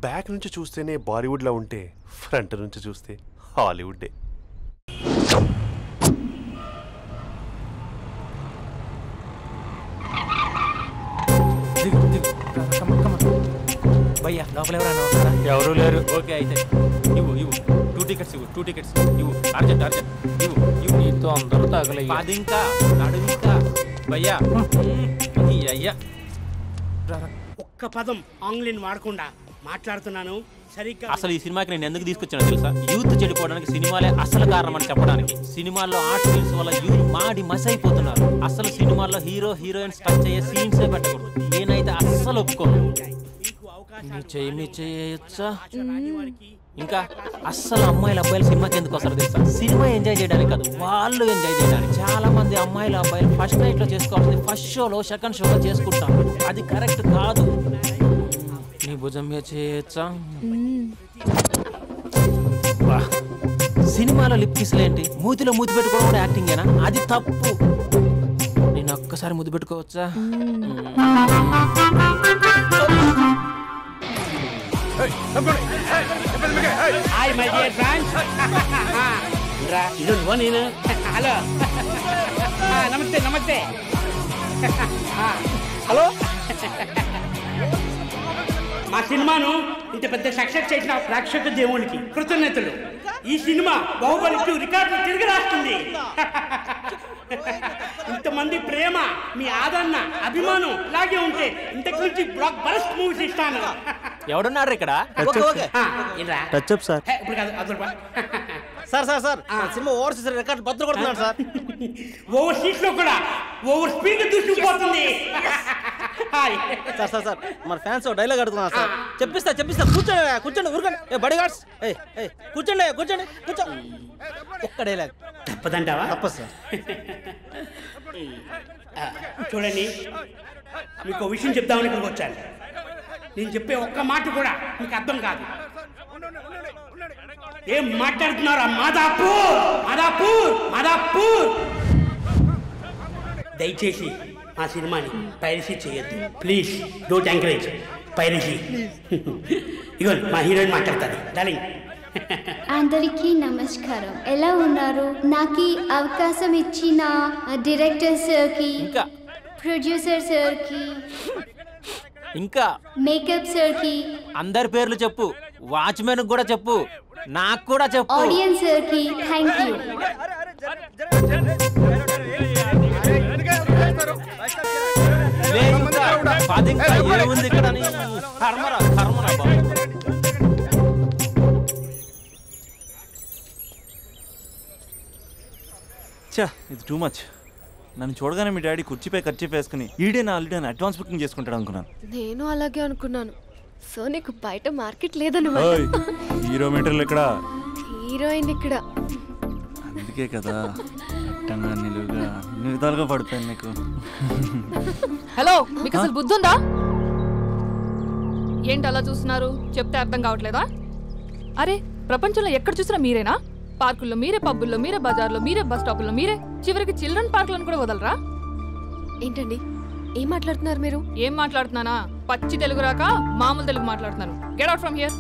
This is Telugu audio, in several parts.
బ్యాక్ నుంచి చూస్తేనే బాలీవుడ్లా ఉంటే ఫ్రంట్ నుంచి చూస్తే హాలీవుడ్డే. భయ్యా లోపల ఎవరైనా ఉన్నారా? ఎవరు లేరు. ఓకే అయితే ఇవ్వు 2 టికెట్స్ ఇవ్వు. 2 టికెట్స్ ఇవ్వు. అర్జెంట్ ఇవ్వు. నీతో అందరూ తగలయ్యా. అది ఇంకా నడుము ఇంకా భయ్యా అయ్యా. ఒక్క పదం ఆంగ్లీని వాడకుండా మాట్లాడుతున్నాను సరిగ్గా. అసలు ఈ సినిమాకి నేను ఎందుకు తీసుకొచ్చానో తెలుసా? యూత్ చెడిపోవడానికి సినిమాలే అసలు కారణం అని చెప్పడానికి. సినిమాల్లో ఆర్ట్ ఫిల్మ్స్ వల్ల యూత్ మాడి మస్ అయిపోతున్నారు. అసలు సినిమాల్లో హీరో హీరోయిన్స్ టచ్ అయ్యే సీన్సే పెట్టకూడదు. నేనైతే అస్సలు ఒప్పుకోను. చేయొచ్చా? ఇంకా అస్సలు అమ్మాయిలు అబ్బాయిలు సినిమాకి ఎందుకు వస్తారు తెలుసా? సినిమా ఎంజాయ్ చేయడానికి కాదు, వాళ్ళు ఎంజాయ్ చేయడానికి. చాలా మంది అమ్మాయిలు అబ్బాయిలు ఫస్ట్ నైట్ లో చేసుకోవాల్సింది ఫస్ట్ షోలో సెకండ్ షోలో చేసుకుంటారు. అది కరెక్ట్ కాదు. నీ భుజం మీద చేయొచ్చా? సినిమాలో లిప్ కిస్లేంటి? మూతిలో మూతి పెట్టుకోవడం కూడా యాక్టింగేనా? అది తప్పు. నేను ఒక్కసారి ముద్దు పెట్టుకోవచ్చా? Hi my dear friends. ఇది నేను. హలో నమస్తే. హలో. మా సినిమాను ఇంత పెద్ద సక్సెస్ చేసిన ప్రేక్షక దేవునికి కృతజ్ఞతలు. ఈ సినిమా బాహుబలి 2 రికార్డులు తిరిగి రాస్తుంది. ఇంతమంది ప్రేమ, మీ ఆదరణ, అభిమానం ఇలాగే ఉంటే ఇంతకు నుంచి బ్లాక్ బరస్ట్ మూవీస్ ఇస్తాను. ఎవడున్నారు ఇక్కడ? సార్ సినిమా ఓవర్సీస్ రికార్డు బద్దలు కొడుతున్నాడు సార్. ఓవర్ సీట్ లో కూడా ఓవర్ స్పీడ్ దూసుకుపోతుంది. సార్ మన ఫ్యాన్స్ డైలాగ్ అడుగుతున్నారు సార్. చెప్పిస్తా కూర్చోండి ఊరుకోండి. బడి గార్డ్స్ కూర్చోండి ఒక్క డైలాగ్ తప్పదంటావా? తప్పదు సార్. చూడండి, మీకు ఒక విషయం చెప్దామని ఇక్కడికి వచ్చాను. నేను చెప్పే ఒక్క మాట కూడా మీకు అర్థం కాదు. ఏం మాట్లాడుతున్నారా? మాదాపూర్. దయచేసి మా సినిమాని పైరసీ చేయొద్దు ప్లీజ్. Don't encourage piracy. ఇగో మా హీరోయిన్ మాట్లాడతారు. డార్లింగ్. అందరికీ నమస్కారం. ఎలా ఉన్నారు? నాకు అవకాశం ఇచ్చిన డైరెక్టర్ సార్కి, ప్రొడ్యూసర్ సార్కి, ఇంకా మేకప్ సార్కి, అందరి పేర్లు చెప్పు. వాచ్మెన్ కూడా చెప్పు, నాకు కూడా చెప్పు. ఆడియన్స్ సార్కి థ్యాంక్ యూ. ఏముంది ఇక్కడ? కర్మరా బాబు. ఇది టూ మచ్. నన్ను చూడగానే మీ డాడీ కుర్చీపై ఖర్చు వేసుకుని ఈడే నా ఆల్రెడీ అడ్వాన్స్ బుకింగ్ చేసుకుంటాడు అనుకున్నాను. నేను అలాగే అనుకున్నాను. సో నీకు బయట మార్కెట్ లేదన్నమాట. హీరో మీటర్లు ఇక్కడ, హీరోయిన్ ఇక్కడ. అందుకే కదా అట్టంగా నిలువుగా అన్ని విధాలుగా పడుతాను నీకు. హలో, మీకు అసలు బుద్ధి ఉందా? ఏంటి అలా చూస్తున్నారు? చెప్తే అర్థం కావట్లేదా? అరే, ప్రపంచంలో ఎక్కడ చూసినా మీరేనా? పార్కుల్లో మీరే, పబ్బుల్లో మీరే, బజార్లో మీరే, బస్ స్టాపుల్లో మీరే, చివరికి చిల్డ్రన్ పార్కులను కూడా వదలరా? ఏంటండి ఏం మాట్లాడుతున్నారు మీరు? ఏం మాట్లాడుతున్నానా? పచ్చి తెలుగు రాక మామూలు తెలుగు మాట్లాడుతున్నాను. Get out from here.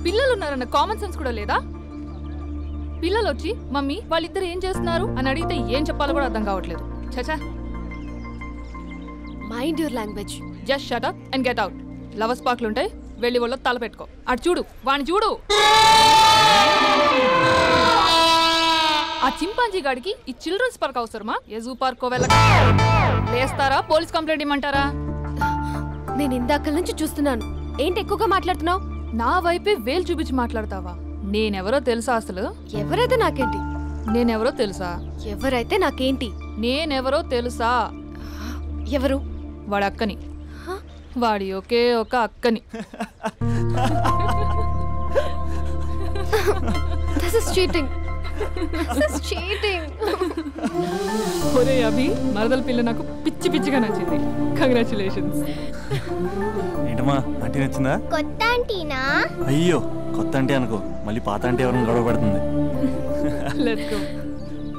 పిల్లలు ఉన్నారన్న కామన్ సెన్స్ కూడా లేదా? పిల్లలు వచ్చి మమ్మీ వాళ్ళిద్దరు ఏం చేస్తున్నారు అని అడిగితే ఏం చెప్పాలో కూడా అర్థం కావట్లేదు. చచా. Mind your language. Just shut up and get out. Lovers పార్క్లు ఉంటాయి, వెళ్ళి వాళ్ళ తల పెట్టుకో. అటు చూడు, వాణ్ణి చూడు. ఆ చింపాంజీ గాడికి ఈ చిల్డ్రన్స్ పార్క్ అవసరమా? ఏ జూ పార్క్ వెళ్ళక లేస్తారా? పోలీస్ కంప్లైంట్ ఇమ్మంటారా? నేను ఇందాక నుంచి చూస్తున్నాను. ఏంటి ఎక్కువగా మాట్లాడుతున్నావు? నా వైపే వేలు చూపించి మాట్లాడతావా? నేనెవరో తెలుసా? అసలు ఎవరైతే నాకేంటి? నేనెవరో తెలుసా? ఎవరైతే నాకేంటి? నేనెవరో తెలుసా? ఎవరు? వాడి అక్కని. వాడి ఒకే ఒక అక్కని. This is cheating. This is cheating. ఒరే అభి, మరదల పిల్ల నాకు పిచ్చి పిచ్చిగా నచ్చింది. కంగ్రాచులేషన్స్. ఏంటమ్మా ఆంటీ నచ్చిందా? కొత్త ఆంటీనా? అయ్యో, కొత్త అంటే అనుకో, మళ్ళీ పాత అంటే ఎవరైనా గొడవ పడుతుంది. Let's go.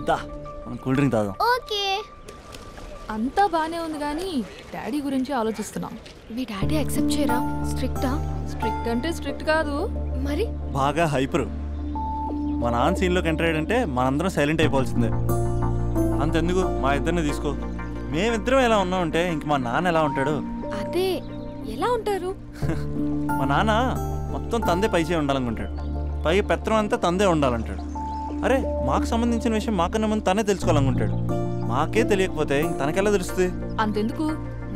దా, మనం కూల్ డ్రింక్ తాగాం. ఓకే. అంతా బానే ఉంది కానీ డాడీ గురించి ఆలోచిస్తున్నాం. మీ డాడీ యాక్సెప్ట్ చేయరా? స్ట్రిక్టా? స్ట్రిక్ట్ అంటే స్ట్రిక్ట్ కాదు మరి. బాగా హైపర్. మా నాన్న సీన్లోకి ఎంటర్ అయ్యాడంటే మనందరం సైలెంట్ అయిపోవాల్సిందే. అంతెందుకు మా ఇద్దరిని తీసుకో. మేమిద్దరం ఎలా ఉన్నామంటే ఇంక మా నాన్న ఎలా ఉంటాడు? అదే ఎలా ఉంటారు? మా నాన్న మొత్తం తందే పైచే ఉండాలనుకుంటాడు. పైగా పెత్తనం అంతా తందే ఉండాలంటాడు. అరే మాకు సంబంధించిన విషయం మాకన్నా ముందు తనే తెలుసుకోవాలనుకుంటాడు. మాకే తెలియకపోతే తనకెలా తెలుస్తుంది? అంతెందుకు,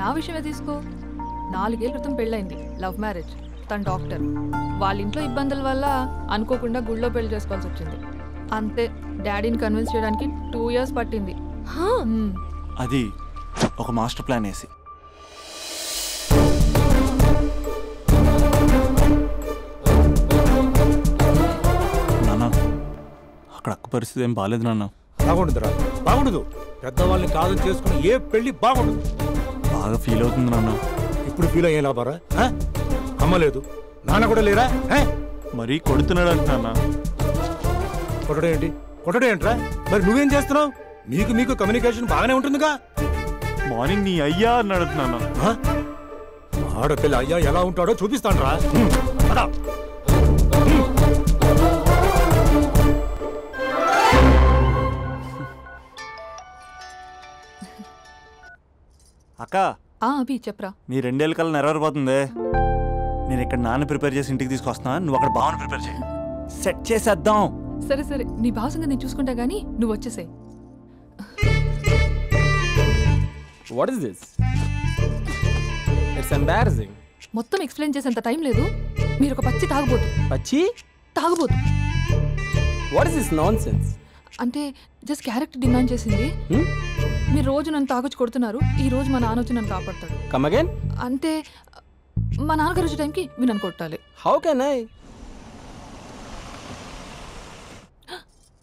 నా విషయమే తీసుకో. 4 ఏళ్ల క్రితం పెళ్ళైంది, లవ్ మ్యారేజ్. తను డాక్టర్. వాళ్ళ ఇంట్లో ఇబ్బందుల వల్ల అనుకోకుండా గుళ్ళో పెళ్లి చేసుకోవాల్సి వచ్చింది. అంతే, డాడీని కన్విన్స్ చేయడానికి 2 years పట్టింది. అది ఒక మాస్టర్ ప్లాన్ వేసి. నాన్న అక్కడ అక్క పరిస్థితి ఏం బాగాలేదు నాన్న. బాగుండదురా, బాగుండదు. పెద్దవాళ్ళని కాదు చేసుకుని ఏ పెళ్లి బాగుండదు. బాగా ఫీల్ అవుతుంది నాన్న. ఇప్పుడు ఫీల్ అయ్యే లాభారా? అమ్మ లేదు, నాన్న కూడా లేరా? మరీ కొడుతున్నాడు అంటున్నా. కొట్టడం ఏంటి? కొట్టడం ఏంట్రా? మరి నువ్వేం చేస్తున్నావు? మీకు కమ్యూనికేషన్ బాగానే ఉంటుందిగా. మార్నింగ్ నీ అయ్యా అని అడుగుతున్నాను. ఆడపిల్ల అయ్యా ఎలా ఉంటాడో చూపిస్తాను రా. అక్క అభి చెప్పరా. నీ 2 ఏళ్ళ కల్లా నెరవేరిపోతుంది. నేను ఇక్కడ నాన్న ప్రిపేర్ చేసి ఇంటికి తీసుకొస్తున్నా, నువ్వు అక్కడ బావని ప్రిపేర్ చేయి. సెట్ చేసేద్దాం. సరే సరే, నీ భావసంగా నేను చూసుకుంటా గానీ నువ్వు వచ్చేసాయి. What is this? It's embarrassing. మొత్తం ఎక్స్ప్లెయిన్ చేసేంత టైం లేదు. మీరు ఒక పచ్చి తాగుబోతు. పచ్చి తాగుబోతు. What is this nonsense? అంటే జస్ట్ క్యారెక్టర్ డిమాండ్ చేసింది. మీరు రోజు నన్ను తాగొచ్చి కొడుతున్నారు, ఈ రోజు మా నాన్న వచ్చి నన్ను కాపాడతాడు. Come again? అంటే మా నాన్నగారు వచ్చే టైంకి మీరు నన్ను కొట్టాలి. How can I?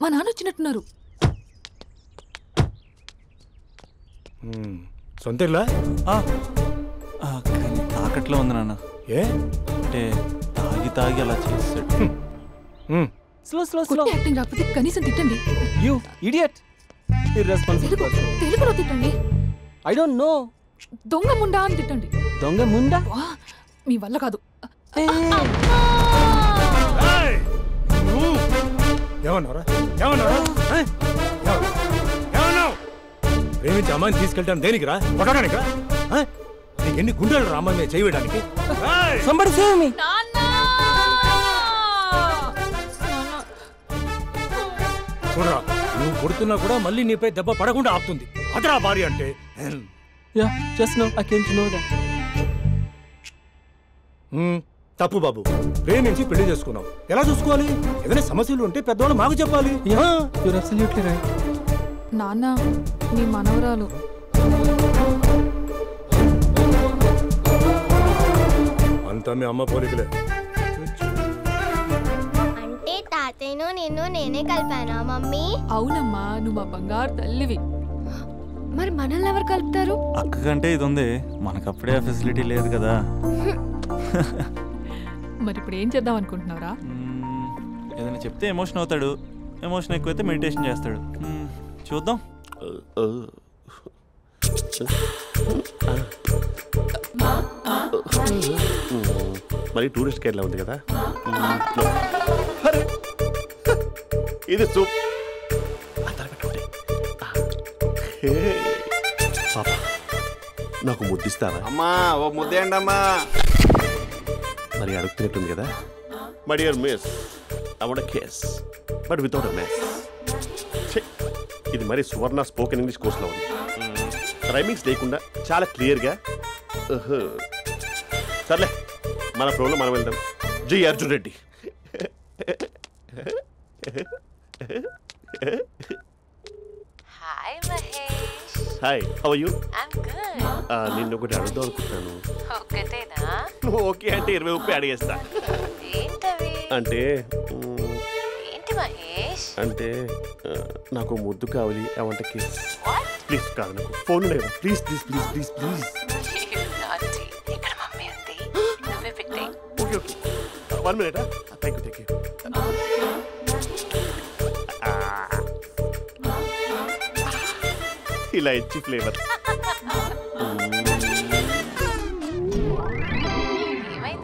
మా నాన్న వచ్చినట్టున్నారు. సొంత ఇల్లా? కానీ తాకట్లో ఉంది నాన్న. ఏ అంటే తాగి అలా చేస్తాడు. Slow. యాక్టింగ్ రాకపోతే కనీసం తిట్టండి. You idiot. Irresponsible person. తెలుగులో తిట్టండి. I don't know. దొంగ ముండా అని తిట్టండి. దొంగ ముండా? మీ వల్ల కాదు. ఏమన్నారా? ప్రేమించి అమ్మాయిని తీసుకెళ్తాను దేనికిరా? కొట్టడానికిరా? నీకు ఎన్ని గుండెలు రా అమ్మాయి మీద చేయడానికి? Somebody save me. చూడరా, నువ్వు కొడుతున్నా కూడా మళ్ళీ నీపై దెబ్బ పడకుండా ఆపుతుంది. అదరా భార్య అంటే. Yeah, just now I came to know that. తప్పు బాబు. ప్రేమించి పెళ్లి చేసుకున్నావు, ఎలా చూసుకోవాలి? ఏదైనా సమస్యలు ఉంటే పెద్దవాళ్ళు మాకు చెప్పాలి. You're absolutely right. నాన్న, మీ మనవరాలు. అంతా మీ అమ్మ పోలికలే. అంటే తాతయ్యను నిన్ను నేనే కలిపానా మమ్మీ? అవునమ్మా, నువ్వు మా బంగారు తల్లివి. మరి మనల్ని ఎవరు కలుపుతారు? అక్క కంటే ఇది ఉంది, మనకప్పుడే ఆ ఫెసిలిటీ లేదు కదా. మరి ఇప్పుడు ఏం చేద్దాం అనుకుంటున్నారా? ఏదైనా చెప్తే ఎమోషన్ అవుతాడు, ఎమోషన్ ఎక్కువైతే మెడిటేషన్ చేస్తాడు. చూద్దాం. మరి టూరిస్ట్ గైడ్లా ఉంది కదా. ఇది సూప్. పాపా, నాకు ముద్దిస్తావా? అమ్మా ఓ ముద్దేయండి అమ్మా. మరి అడుగుతున్నట్టుంది కదా. My dear miss, I want a kiss but without a miss. ఇది మరి సువర్ణ స్పోకెన్ ఇంగ్లీష్ కోర్సులో ఉంది. రైమింగ్స్ లేకుండా చాలా క్లియర్గా. సర్లే, మన ప్రోలో మనం వెళ్దాం. G Arjun Reddy. Hi Mahesh. Hi, how are you? I'm good. నిన్ను ఒకటి అడుగుదాం అనుకుంటున్నాను. ఒకటేనా? నువ్వు ఓకే అంటే 20 రూపాయలు అడిగేస్తా. ఏంటవి? అంటే ఏంటి మహేష్? అంటే నాకు ముద్దు కావాలి. I want a kiss. Please. కాదు, నాకు ఫోన్ లేదు. Please please please please please. ఇక్కడ మమ్మీ ఉంది, నువ్వే పెట్టే. Okay okay, 1 minute. Thank you thank you. ఇలా ఇచ్చి ఫ్లేవర్.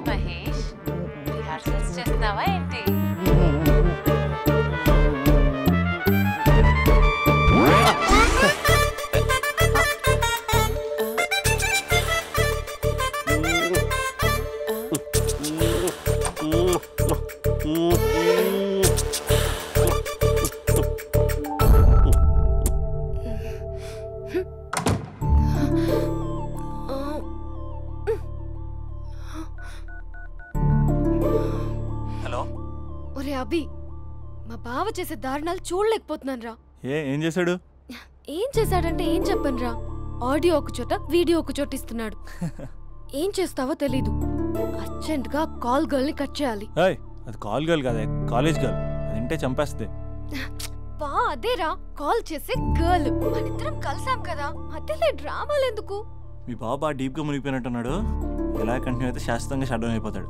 మహేష్, రిహార్సల్స్ చేస్తున్నావా ఏంటి? ఒరే అభి, మా బావ చేసే దారుణాలు చూడలేకపోతున్నాను రా. ఏం చేశాడు? ఏం చేశాడంటే ఏం చెప్పను రా. ఆడియో ఒక చోట, వీడియో ఒక చోట ఇస్తున్నాడు. ఏం చేస్తావో తెలీదు. అర్జెంట్ గా కాల్ గర్ల్ ని కట్ చేయాలి. అది కాల్ గర్ల్ కాదే, కాలేజ్ గర్ల్. అది వింటే చంపేస్తుంది. బా అదేరా, కాల్ చేసే గర్ల్. మనిద్దరం కలిసాం కదా, మధ్యలో డ్రామాలు ఎందుకు? మీ బాబా డీప్గా మునిగిపోయినట్టున్నాడు. ఎలా కంటిన్యూ అయితే శాశ్వతంగా షట్ డౌన్ అయిపోతాడు.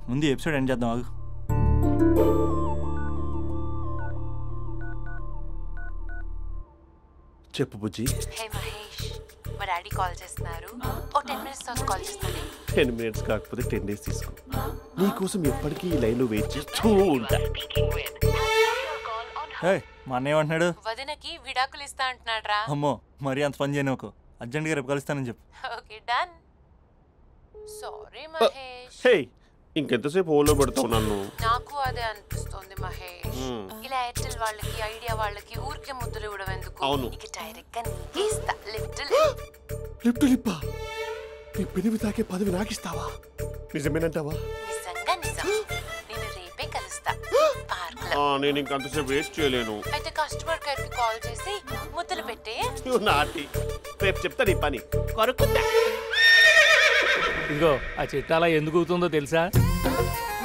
ముందు ఎపిసోడ్ ఎండ్ చేద్దాం ఆగు. చెప్పు బుజ్జి. హే మహేష్, మా డాడీ కాల్ చేస్తున్నారు. ఓ 10 minutes తర్వాత కాల్ చేస్తాను. 10 minutes కాకపోతే 10 days తీసుకో. నీకోసం ఎప్పటికీ ఈ లైన్లో వెయిట్ చేస్తూ ఉంటా. మా అన్న ఏమంటున్నాడు? వదినకి విడాకులు ఇస్తా అంటున్నాడు రా. అమ్మో, మరీ అంత పని చేయను. అర్జెంట్గా రేపు కలుస్తానని చెప్పు. Okay done. సారీ మహేష్. హే, ఇంకెంతసేపు హోల్లో పెడతావు నన్ను? నాకు అదే అనిపిస్తుంది మహేష్. ఇలా ఎయిర్టెల్ వాళ్ళకి, ఐడియా వాళ్ళకి ఊరికే ముద్దులు ఇవ్వడం ఎందుకు? అవును. ఇక డైరెక్ట్ గా నీకే ఇస్తా. లిఫ్ట్ లిప్పా, నీ పెనివి తాకే పదవి నాకిస్తావా? నిజమేనంటావా? నిజంగా నిజం. నేను రేపే కలుస్తా పార్క్ లో. నేను ఇంకంతసేపు వెయిట్ చేయలేను. అయితే కస్టమర్ కేర్ కి కాల్ చేసి ముద్దులు పెట్టే. నాటి రేపు చెప్తా నీ పని. కొరుకుంటా. ఇదిగో ఆ చిట్టాలా ఎందుకు అవుతుందో తెలుసా?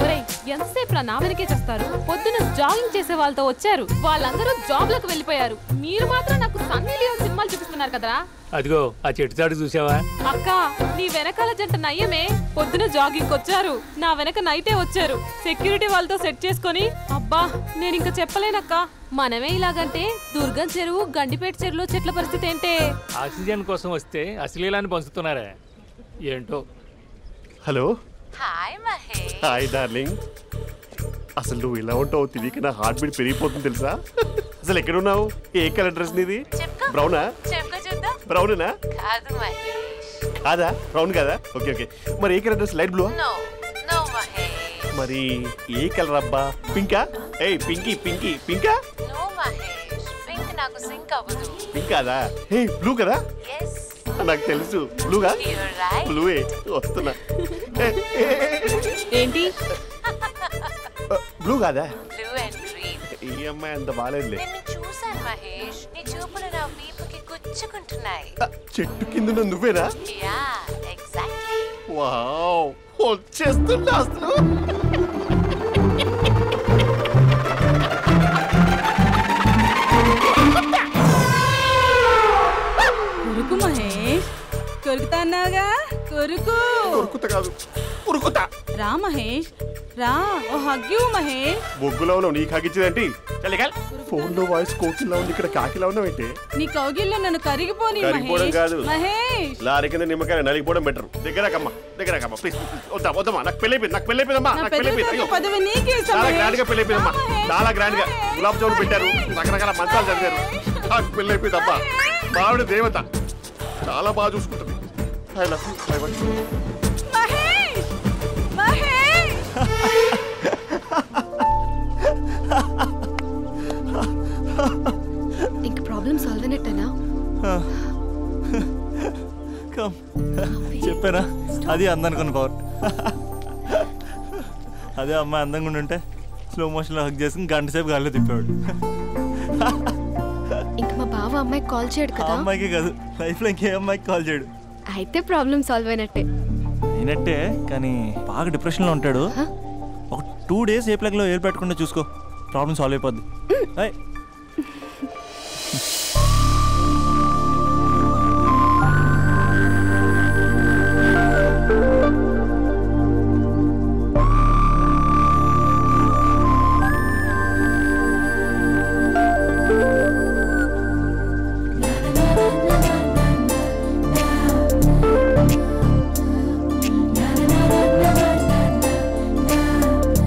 ఒరేయ్, ఎంతసేపు నా వెనకే చేస్తారు? పొద్దున జాగింగ్ చేసే వాళ్ళతో వచ్చారు, వాళ్ళందరూ జాబ్లకు వెళ్ళిపోయారు. మీరు మాత్రం నాకు సన్నీ లియోన్ సినిమాలు చూపిస్తున్నారు కదరా. అదిగో ఆ చెట్టు చాటు చూసావా? అక్క, నీ వెనకాల జంట నయ్యమే. పొద్దున జాగింగ్ వచ్చారు, నా వెనక నైటే వచ్చారు. సెక్యూరిటీ వాళ్ళతో సెట్ చేసుకొని, అబ్బా నేను ఇంకా చెప్పలేనక్క. మనమే ఇలాగంటే దుర్గం చెరువు, గండిపేట చెరువులో చెట్ల పరిస్థితి ఏంటే? ఆక్సిజన్ కోసం వస్తే అశ్లీలాన్ని పంచుతున్నారా ఏంటో. Hello. Hi Mahesh. Hi darling. అసలు నువ్వు ఇలా ఉంటావు తెలియక నా హార్ట్ బీట్ పెరిగిపోతుంది తెలుసా? అసలు ఎక్కడున్నావు? ఏ కలర్ డ్రెస్ నీది? బ్రౌనా? బ్రౌనేనా? కాదు మహేష్. కాదా? బ్రౌన్ కాదా? Okay okay. మరి ఏ colour dress? Light blue? No no Mahesh. మరి ఏ కలర్ అబ్బా? పింకా? ఏయ్ పింకీ పింకీ పింకా? నో మహేష్, పింక్ నాకు సింక్ అవ్వదు. పింక్ కాదా? ఏ బ్లూ కదా? yes. నాకు తెలుసు. బ్లూగా? బ్లూయే వస్తున్నా. ఏంటి? బ్లూ కాదా? Blue and green. ఈ అమ్మాయి అంత బాలేదులే. నేను చూసాను మహేష్, నీ చూపులు నా వీపుకి గుచ్చుకుంటున్నాయి. చెట్టు కింద నువ్వేనా? Yeah exactly. వావ్, వచ్చేస్తున్నా అసలు. కొరుకు మహేష్, కొరుకుతా అన్నావుగా, కొరుకు. కొరుకుతా కాదు, ఉరుకుతా. రా మహేష్ రా, ఓ హగ్గు మహేష్. బొగ్గులో ఉన్నావు, నీకు హగ్గించేదేంటి? ఫోన్ లో వాయిస్ కోకిలా ఉంది, ఇక్కడ కాకిలా ఉన్నావేంటి? నీ కౌగిల్లో నన్ను కరిగిపోని కరిగిపోవడం కాదు మహేష్. లారీ కింద నిమ్మకాయ నలిగిపోవడం బెటర్. దగ్గరకమ్మా ప్లీజ్. వద్దమ్మా, నాకు పెళ్ళైపోయింది, నాకు పెళ్ళైపోయిందమ్మా, నాకు పెళ్ళైపోయింది. పదవి నీకే ఇస్తా చాలా మహేష్. గ్రాండ్ గా పెళ్ళైపోయిందమ్మా, చాలా గ్రాండ్ గా. గులాబ్ జామున్ పెట్టారు, రకరకాల మంచాలు చదివారు. నాకు పెళ్ళైపోయిందమ్మా. మావిడ దేవత, చాలా బాగా చూసుకుంటుంది. I love you, I want you. Mahesh Mahesh. ఇంక ప్రాబ్లం సాల్వ్ అయినట్టేనా? చెప్పానా, అది అందనుకున్న పవర్. అదే అమ్మాయి అందంగా ఉండుంటే స్లో మోషన్లో హక్ చేసుకుని గంట సేపు గాల్లో తిప్పాడు. ఇంక మా బావ అమ్మాయికి కాల్ చేయడు కదా? అమ్మాయికి కాదు, లైఫ్లో ఇంకే అమ్మాయికి కాల్ చేయడు. అయితే ప్రాబ్లం సాల్వ్ అయినట్టే. అయినట్టే, కానీ బాగా డిప్రెషన్లో ఉంటాడు. ఒక 2 days ఏ ప్లగ్లో ఏర్ పెట్టకుండా చూసుకో, ప్రాబ్లం సాల్వ్ అయిపోద్ది.